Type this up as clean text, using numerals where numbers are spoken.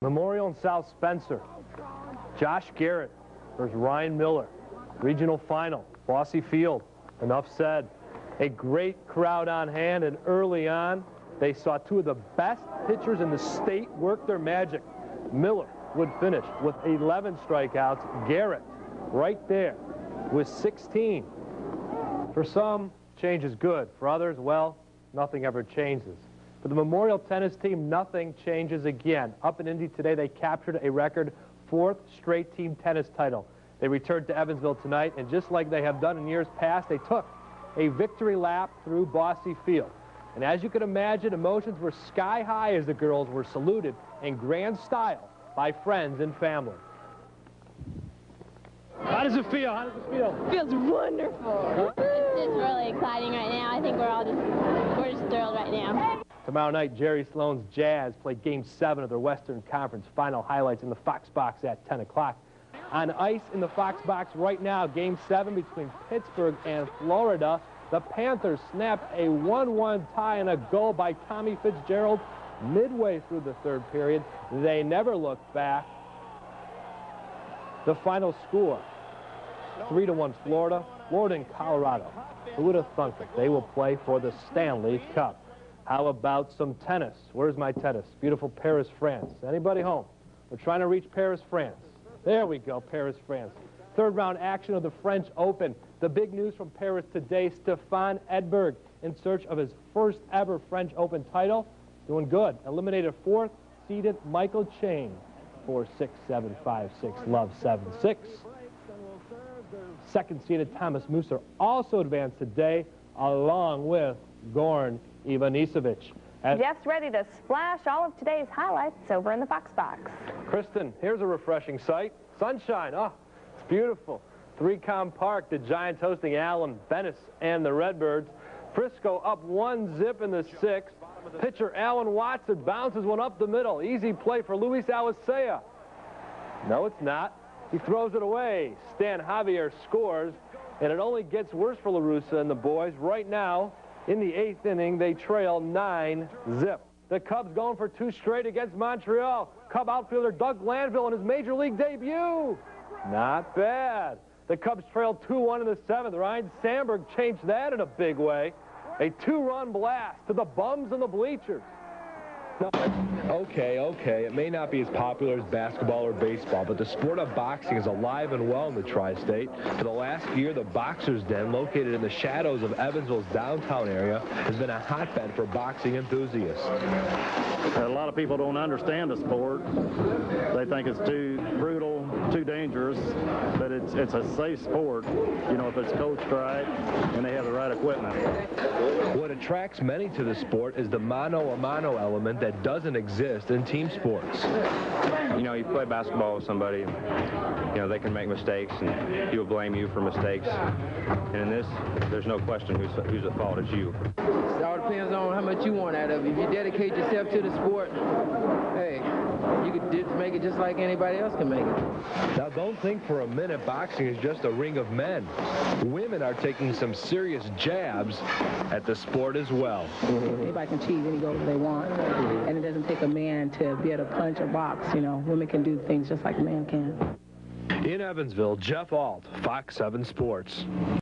Memorial in South Spencer. Josh Garrett versus Ryan Miller. Regional final, Bosse Field. Enough said. A great crowd on hand, and early on, they saw two of the best pitchers in the state work their magic. Miller would finish with 11 strikeouts. Garrett, right there, with 16. For some, change is good. For others, well, nothing ever changes. For the Memorial tennis team, nothing changes again. Up in Indy today, they captured a record 4th straight team tennis title. They returned to Evansville tonight, and just like they have done in years past, they took a victory lap through Bosse Field. And as you can imagine, emotions were sky high as the girls were saluted in grand style by friends and family. How does it feel? How does it feel? It feels wonderful. It's just really exciting right now. I think we're just thrilled right now. Tomorrow night, Jerry Sloan's Jazz play Game 7 of their Western Conference final. Highlights in the Fox Box at 10 o'clock. On ice in the Fox Box right now, Game 7 between Pittsburgh and Florida. The Panthers snapped a 1-1 tie and a goal by Tommy Fitzgerald midway through the third period. They never looked back. The final score, 3-1 Florida. Florida and Colorado. Who would have thunk it? They will play for the Stanley Cup. How about some tennis? Where's my tennis? Beautiful Paris, France. Anybody home? We're trying to reach Paris, France. There we go, Paris, France. Third round action of the French Open. The big news from Paris today, Stefan Edberg in search of his first ever French Open title. Doing good. Eliminated 4th seeded Michael Chang. 4-6, 7-5, 6, love 7-6. Second seeded Thomas Muser also advanced today, along with Goran Ivanisevic. Jeff's ready to splash all of today's highlights over in the Fox Box. Kristen, here's a refreshing sight. Sunshine. Oh, it's beautiful. 3Com Park, the Giants hosting Allen, Venice, and the Redbirds. Frisco up 1-0 in the 6th. Pitcher Alan Watson bounces one up the middle. Easy play for Luis Alicea. No, it's not. He throws it away. Stan Javier scores, and it only gets worse for LaRussa and the boys. Right now, in the 8th inning, they trail 9-0. The Cubs going for 2 straight against Montreal. Cub outfielder Doug Glanville in his major league debut. Not bad. The Cubs trailed 2-1 in the 7th. Ryan Sandberg changed that in a big way. A 2-run blast to the bums in the bleachers. Okay, it may not be as popular as basketball or baseball, but the sport of boxing is alive and well in the tri-state. For the last year, the Boxer's Den, located in the shadows of Evansville's downtown area, has been a hotbed for boxing enthusiasts. A lot of people don't understand the sport. They think it's too brutal, too dangerous, but it's a safe sport, you know, if it's coached right and they have the right equipment. What attracts many to the sport is the mano-a-mano element that doesn't exist in team sports. You know, you play basketball with somebody, you know, they can make mistakes and he will blame you for mistakes. And in this, there's no question who's at fault. It's you. It all depends on how much you want out of it. If you dedicate yourself to the sport, hey, you could make it just like anybody else can make it. Now, don't think for a minute boxing is just a ring of men. Women are taking some serious jabs at the sport as well. Anybody can achieve any goals they want, and it doesn't take a man to be able to punch or box. You know, women can do things just like a man can. In Evansville, Jeff Ault, Fox 7 Sports.